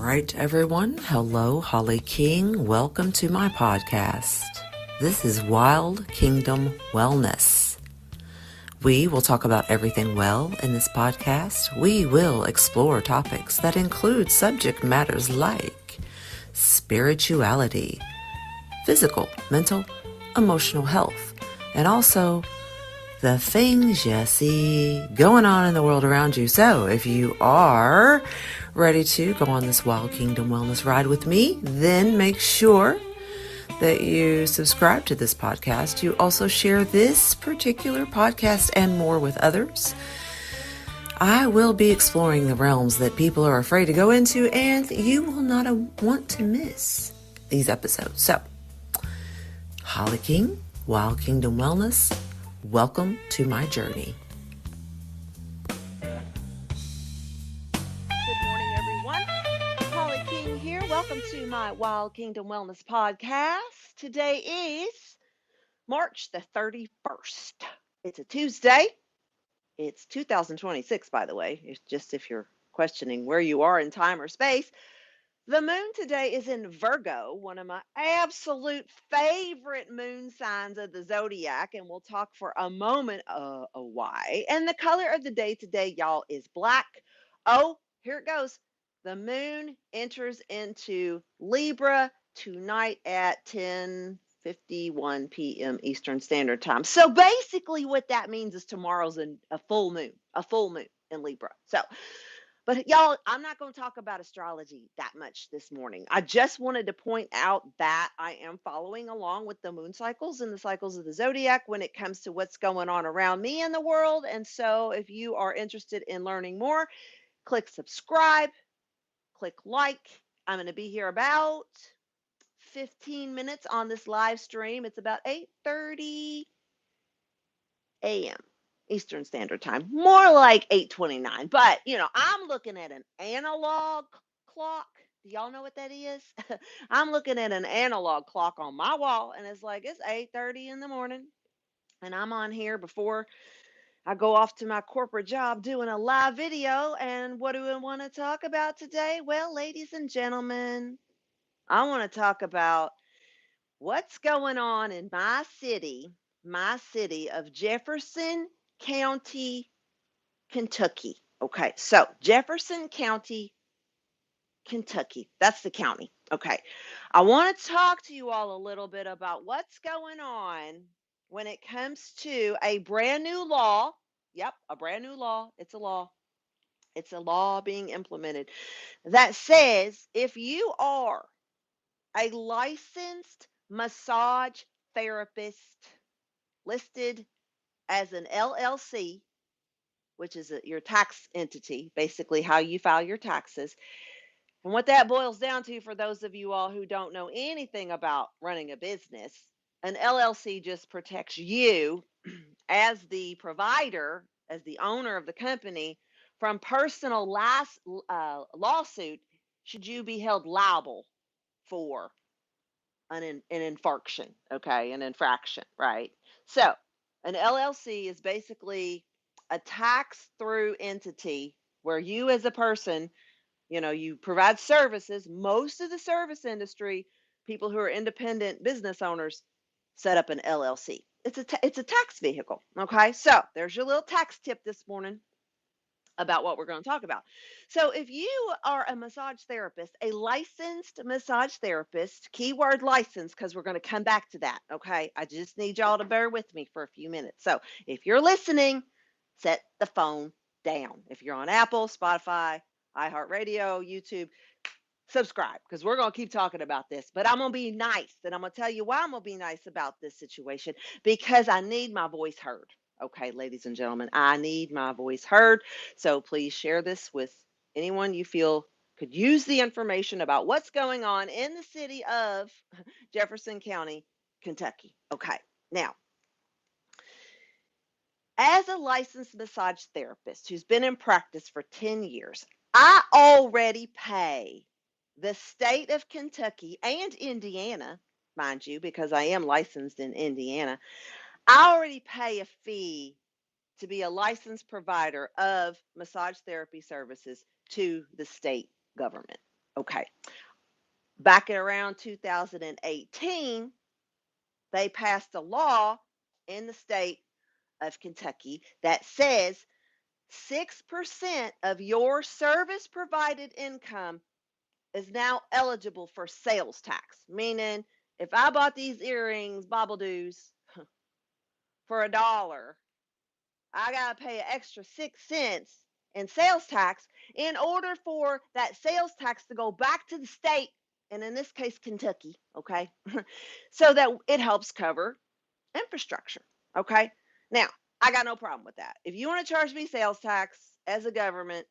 right, everyone. Hello, Holly King. Welcome to my podcast. This is Wild Kingdom Wellness. We will talk about everything well in this podcast. We will explore topics that include subject matters like spirituality, physical, mental, emotional health, and also the things you see going on in the world around you. So if you are ready to go on this Wild Kingdom Wellness ride with me, then make sure that you subscribe to this podcast. You also share this particular podcast and more with others. I will be exploring the realms that people are afraid to go into, and you will not want to miss these episodes. So, Holly King, Wild Kingdom Wellness, welcome to my journey. Good morning, everyone. Holly King here. Welcome to my Wild Kingdom Wellness podcast. Today is March the 31st. It's a Tuesday. It's 2026, by the way. It's just if you're questioning where you are in time or space. The moon today is in Virgo, one of my absolute favorite moon signs of the zodiac, and we'll talk for a moment why. And the color of the day today, y'all, is black. Oh, here it goes. The moon enters into Libra tonight at 10:51 p.m. Eastern Standard Time. So basically what that means is tomorrow's a full moon in Libra. But y'all, I'm not going to talk about astrology that much this morning. I just wanted to point out that I am following along with the moon cycles and the cycles of the zodiac when it comes to what's going on around me in the world. And so if you are interested in learning more, click subscribe, click like. I'm going to be here about 15 minutes on this live stream. It's about 8:30 a.m. Eastern Standard Time, more like 8:29. But, I'm looking at an analog clock. Do y'all know what that is? I'm looking at an analog clock on my wall, and it's 8:30 in the morning. And I'm on here before I go off to my corporate job doing a live video. And what do I want to talk about today? Well, ladies and gentlemen, I want to talk about what's going on in my city of Jefferson County, Kentucky. Okay, so Jefferson County, Kentucky. That's the county. Okay, I want to talk to you all a little bit about what's going on when it comes to a brand new law. Yep, a brand new law. It's a law. It's a law being implemented that says if you are a licensed massage therapist listed as an LLC, which is your tax entity, basically how you file your taxes. And what that boils down to, for those of you all who don't know anything about running a business, an LLC just protects you as the provider, as the owner of the company, from personal lawsuit should you be held liable for an infraction, okay, an infraction, right? So an LLC is basically a tax-through entity where you as a person, you provide services. Most of the service industry, people who are independent business owners, set up an LLC. It's a tax vehicle, okay? So there's your little tax tip this morning about what we're going to talk about. So if you are a massage therapist, a licensed massage therapist, keyword license, because we're going to come back to that, okay? I just need y'all to bear with me for a few minutes. So if you're listening, set the phone down. If you're on Apple, Spotify, iHeartRadio, YouTube, subscribe, because we're going to keep talking about this. But I'm going to be nice, and I'm going to tell you why I'm going to be nice about this situation, because I need my voice heard. Okay, ladies and gentlemen, I need my voice heard. So please share this with anyone you feel could use the information about what's going on in the city of Jefferson County, Kentucky. Okay, now, as a licensed massage therapist who's been in practice for 10 years, I already pay the state of Kentucky and Indiana, mind you, because I am licensed in Indiana. I already pay a fee to be a licensed provider of massage therapy services to the state government. Okay. Back at around 2018, they passed a law in the state of Kentucky that says 6% of your service provided income is now eligible for sales tax. Meaning, if I bought these earrings, bobble doos, for $1, I got to pay an extra 6 cents in sales tax in order for that sales tax to go back to the state, and in this case, Kentucky, okay? So that it helps cover infrastructure, okay? Now, I got no problem with that. If you want to charge me sales tax as a government,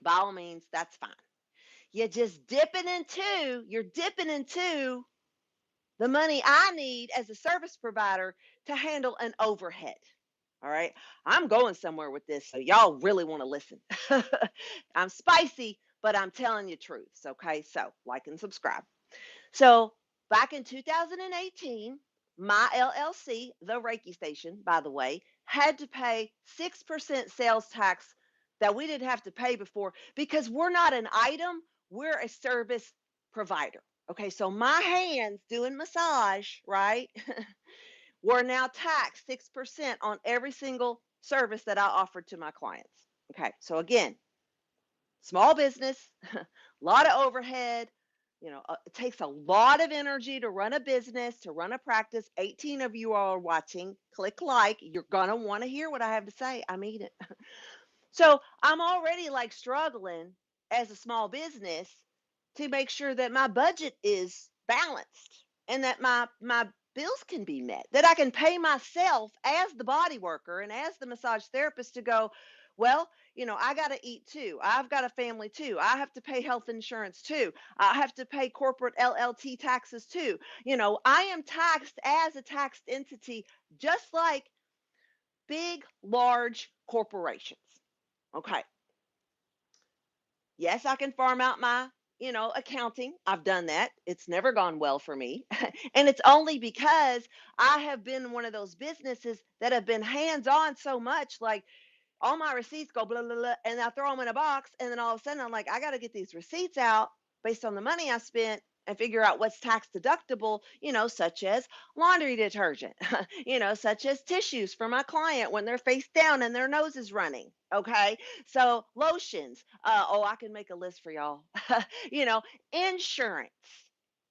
by all means, that's fine. You're dipping into the money I need as a service provider to handle an overhead. All right. I'm going somewhere with this, so y'all really want to listen. I'm spicy, but I'm telling you truths. Okay. So like and subscribe. So back in 2018, my LLC, the Reiki station, by the way, had to pay 6% sales tax that we didn't have to pay before because we're not an item, we're a service provider. Okay, so my hands doing massage, right, were now taxed 6% on every single service that I offered to my clients. Okay, so again, small business, a lot of overhead. It takes a lot of energy to run a business, to run a practice. 18 of you are watching. Click like. You're going to want to hear what I have to say. I mean it. So I'm already like struggling as a small business to make sure that my budget is balanced and that my bills can be met, that I can pay myself as the body worker and as the massage therapist to go, well, I got to eat too. I've got a family too. I have to pay health insurance too. I have to pay corporate LLT taxes too. I am taxed as a taxed entity, just like big, large corporations. Okay. Yes, I can farm out my, accounting. I've done that. It's never gone well for me. And it's only because I have been one of those businesses that have been hands on so much. Like, all my receipts go blah blah blah, and I throw them in a box, and then all of a sudden I'm like, I got to get these receipts out based on the money I spent and figure out what's tax deductible, such as laundry detergent, such as tissues for my client when they're face down and their nose is running. Okay, so lotions. Oh, I can make a list for y'all. you know, insurance,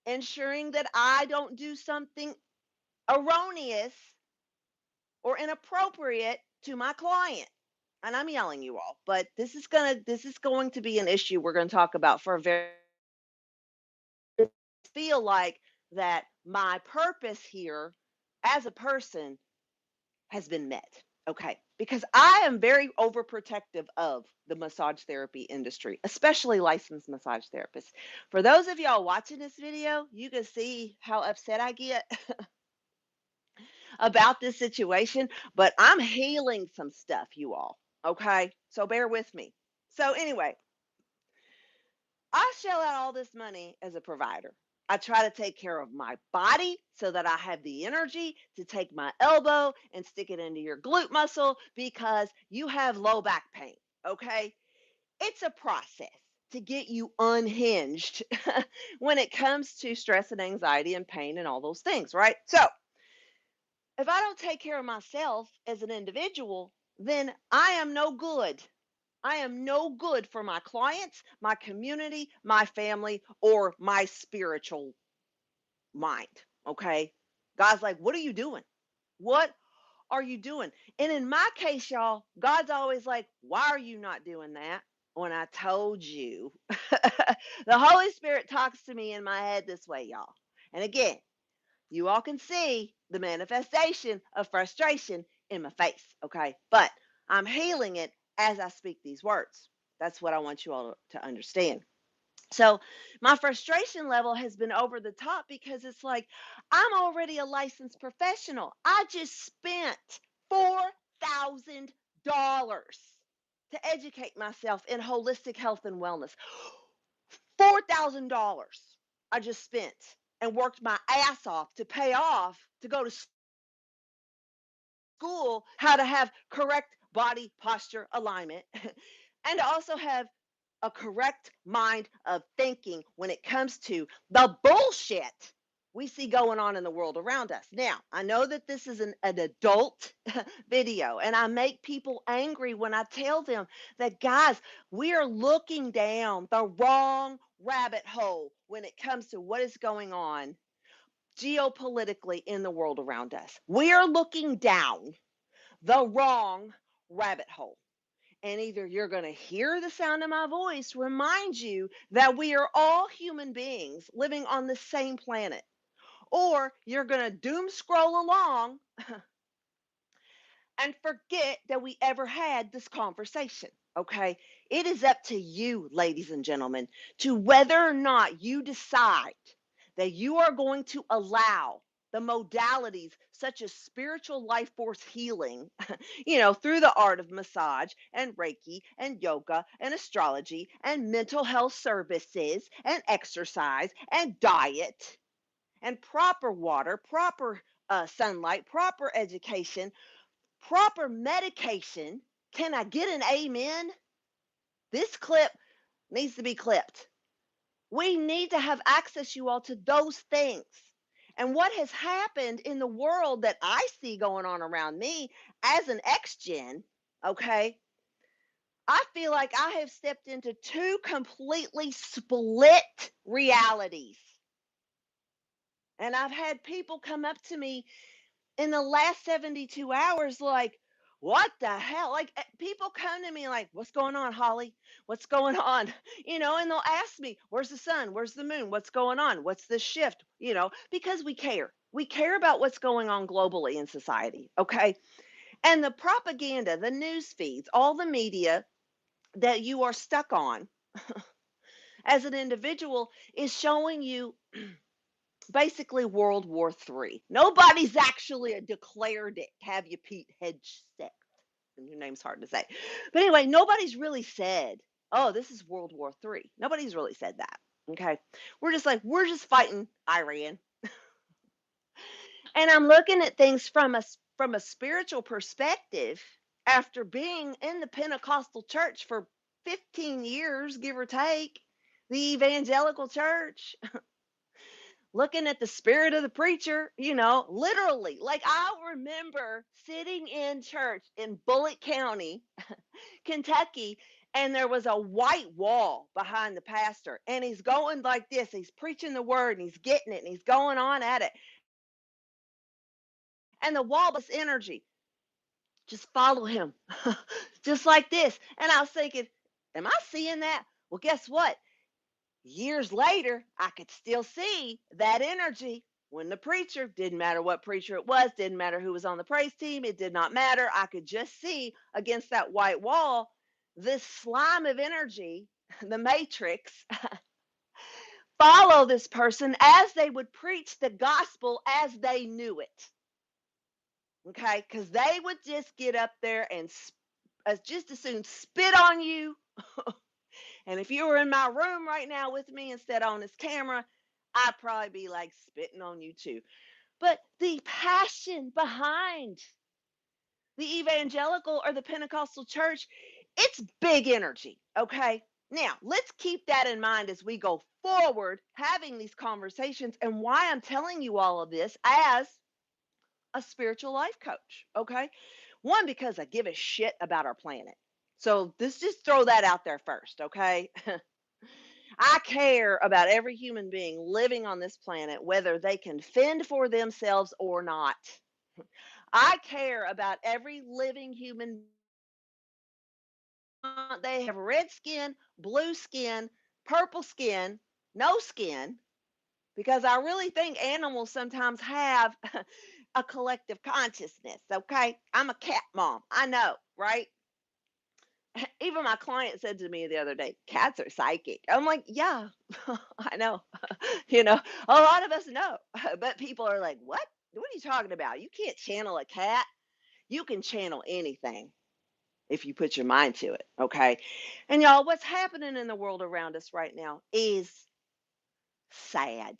ensuring that I don't do something erroneous or inappropriate to my client. And I'm yelling you all, but this is going to be an issue we're going to talk about for a very feel like that my purpose here as a person has been met. Okay, because I am very overprotective of the massage therapy industry, especially licensed massage therapists. For those of y'all watching this video, you can see how upset I get about this situation, but I'm healing some stuff, you all. Okay, so bear with me. So, anyway, I shell out all this money as a provider. I try to take care of my body so that I have the energy to take my elbow and stick it into your glute muscle because you have low back pain. Okay. It's a process to get you unhinged when it comes to stress and anxiety and pain and all those things, right? So, if I don't take care of myself as an individual, then I am no good. I am no good for my clients, my community, my family, or my spiritual mind. Okay. God's like, what are you doing? What are you doing? And in my case, y'all, God's always like, why are you not doing that? When I told you, the Holy Spirit talks to me in my head this way, y'all. And again, you all can see the manifestation of frustration in my face, okay? But I'm healing it as I speak these words. That's what I want you all to understand. So, my frustration level has been over the top because it's like I'm already a licensed professional. I just spent $4,000 to educate myself in holistic health and wellness. $4,000 I just spent and worked my ass off to pay off to go to school how to have correct body posture alignment and to also have a correct mind of thinking when it comes to the bullshit we see going on in the world around us. Now, I know that this is an adult video, and I make people angry when I tell them that, guys, we are looking down the wrong rabbit hole when it comes to what is going on geopolitically in the world around us. We are looking down the wrong rabbit hole. And either you're going to hear the sound of my voice remind you that we are all human beings living on the same planet, or you're going to doom scroll along and forget that we ever had this conversation. Okay. It is up to you, ladies and gentlemen, to whether or not you decide that you are going to allow the modalities such as spiritual life force healing, through the art of massage and Reiki and yoga and astrology and mental health services and exercise and diet and proper water, proper sunlight, proper education, proper medication. Can I get an amen? This clip needs to be clipped. We need to have access, you all, to those things. And what has happened in the world that I see going on around me as an ex-gen, okay, I feel like I have stepped into two completely split realities. And I've had people come up to me in the last 72 hours like, what the hell? Like, people come to me like, what's going on, Holly? What's going on? And they'll ask me, where's the sun? Where's the moon? What's going on? What's this shift? Because we care. We care about what's going on globally in society. Okay. And the propaganda, the news feeds, all the media that you are stuck on as an individual is showing you basically World War III. Nobody's actually declared it. Have you, Pete Hegseth? And your name's hard to say. But anyway, nobody's really said, oh, this is World War III. Nobody's really said that. Okay. We're just fighting Iran. And I'm looking at things from a spiritual perspective after being in the Pentecostal church for 15 years, give or take, the evangelical church, looking at the spirit of the preacher, literally. Like, I remember sitting in church in Bullitt County, Kentucky, and there was a white wall behind the pastor, and he's going like this. He's preaching the word, and he's getting it, and he's going on at it. And the wall, this energy, just follow him, just like this. And I was thinking, am I seeing that? Well, guess what? Years later, I could still see that energy when the preacher, didn't matter what preacher it was, didn't matter who was on the praise team, it did not matter. I could just see against that white wall this slime of energy, the matrix, follow this person as they would preach the gospel as they knew it. Okay, because they would just get up there and just as soon spit on you. And if you were in my room right now with me instead on this camera, I'd probably be like spitting on you too. But the passion behind the evangelical or the Pentecostal church, it's big energy. Okay. Now, let's keep that in mind as we go forward having these conversations, and why I'm telling you all of this as a spiritual life coach. Okay. One, because I give a shit about our planet. So let's just throw that out there first. Okay. I care about every human being living on this planet, whether they can fend for themselves or not. I care about every living human. They have red skin, blue skin, purple skin, no skin, because I really think animals sometimes have a collective consciousness. Okay. I'm a cat mom. I know, right? Even my client said to me the other day, cats are psychic. I'm like, yeah, I know. A lot of us know, but people are like, what? What are you talking about? You can't channel a cat. You can channel anything if you put your mind to it. Okay. And y'all, what's happening in the world around us right now is sad.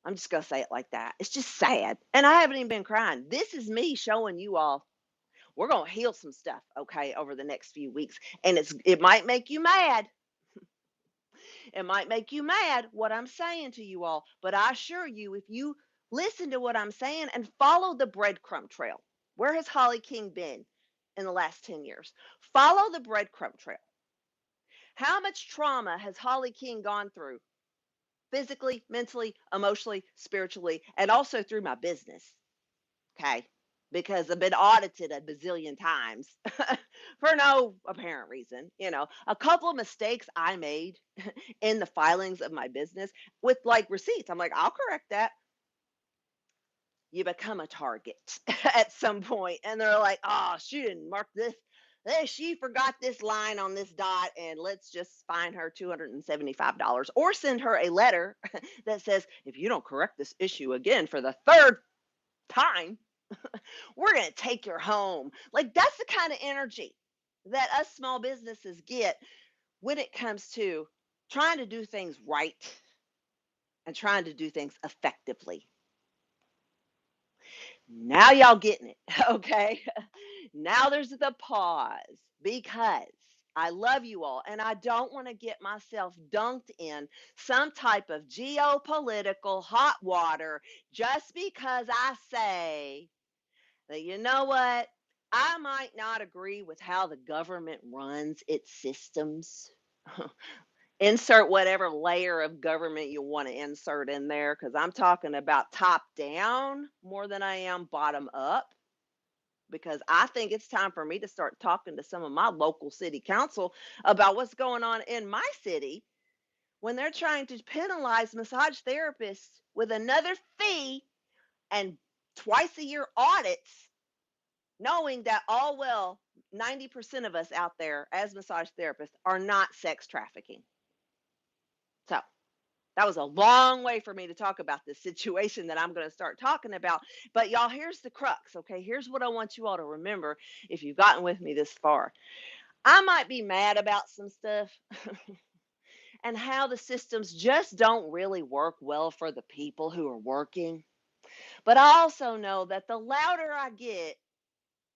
I'm just going to say it like that. It's just sad. And I haven't even been crying. This is me showing you all we're going to heal some stuff, okay, over the next few weeks. And it might make you mad. It might make you mad what I'm saying to you all, but I assure you, if you listen to what I'm saying and follow the breadcrumb trail, where has Holly King been in the last 10 years? Follow the breadcrumb trail. How much trauma has Holly King gone through? Physically, mentally, emotionally, spiritually, and also through my business. Okay. Because I've been audited a bazillion times for no apparent reason. A couple of mistakes I made in the filings of my business with like receipts. I'm like, I'll correct that. You become a target at some point, and they're like, oh, she didn't mark this. She forgot this line on this dot, and let's just fine her $275 or send her a letter that says, if you don't correct this issue again for the third time, we're going to take your home. Like, that's the kind of energy that us small businesses get when it comes to trying to do things right and trying to do things effectively. Now y'all getting it, okay? Now there's the pause, because I love you all and I don't want to get myself dunked in some type of geopolitical hot water just because I say that, you know what, I might not agree with how the government runs its systems. Insert whatever layer of government you want to insert in there, because I'm talking about top down more than I am bottom up. Because I think it's time for me to start talking to some of my local city council about what's going on in my city when they're trying to penalize massage therapists with another fee and twice a year audits, knowing that 90% of us out there as massage therapists are not sex trafficking. So that was a long way for me to talk about this situation that I'm going to start talking about. But y'all, here's the crux, okay? Here's what I want you all to remember if you've gotten with me this far. I might be mad about some stuff and how the systems just don't really work well for the people who are working. But I also know that the louder I get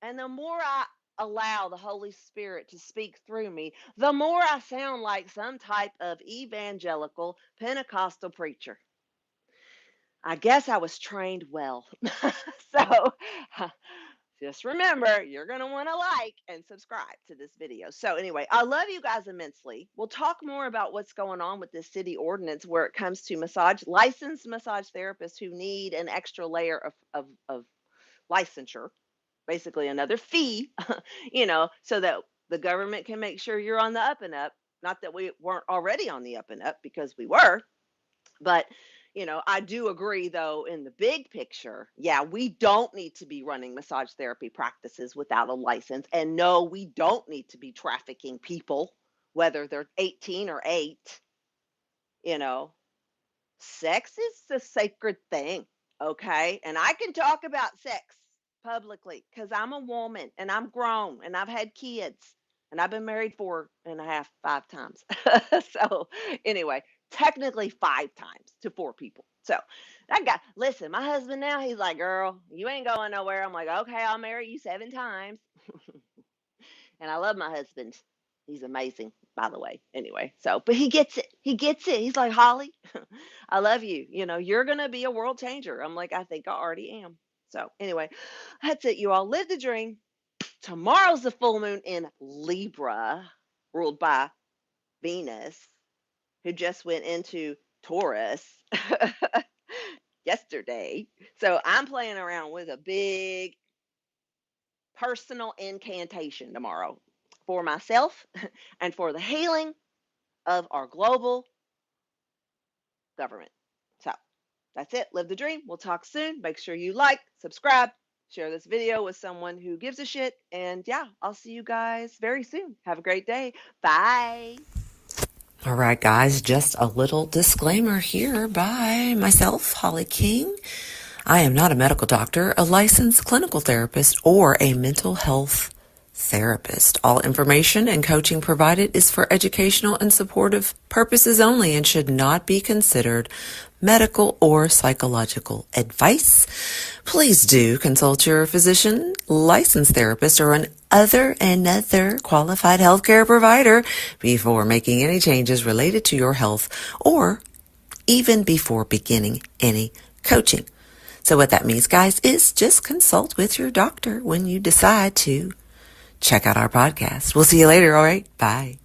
and the more I allow the Holy Spirit to speak through me, the more I sound like some type of evangelical Pentecostal preacher. I guess I was trained well. So just remember, you're going to want to like and subscribe to this video. So anyway, I love you guys immensely. We'll talk more about what's going on with this city ordinance where it comes to licensed massage therapists who need an extra layer of licensure. Basically another fee, so that the government can make sure you're on the up and up. Not that we weren't already on the up and up, because we were, but I do agree though, in the big picture, yeah, we don't need to be running massage therapy practices without a license. And no, we don't need to be trafficking people, whether they're 18 or 8. Sex is a sacred thing, okay? And I can talk about sex publicly because I'm a woman and I'm grown and I've had kids and I've been married 5 times. So anyway, technically 5 times to 4 people. So listen, my husband now, he's like, girl, you ain't going nowhere. I'm like, okay, I'll marry you 7 times. And I love my husband. He's amazing, by the way. Anyway, but he gets it. He's like, Holly, I love you. You're going to be a world changer. I'm like, I think I already am. So anyway, that's it, you all. Live the dream. Tomorrow's the full moon in Libra, ruled by Venus, who just went into Taurus yesterday. So I'm playing around with a big personal incantation tomorrow for myself and for the healing of our global government. So that's it. Live the dream. We'll talk soon. Make sure you like, subscribe, share this video with someone who gives a shit. And yeah, I'll see you guys very soon. Have a great day. Bye. All right, guys, just a little disclaimer here by myself, Holly King. I am not a medical doctor, a licensed clinical therapist, or a mental health therapist. All information and coaching provided is for educational and supportive purposes only and should not be considered medical or psychological advice, please do consult your physician, licensed therapist, or another qualified healthcare provider before making any changes related to your health or even before beginning any coaching. So what that means, guys, is just consult with your doctor when you decide to check out our podcast. We'll see you later, all right? Bye.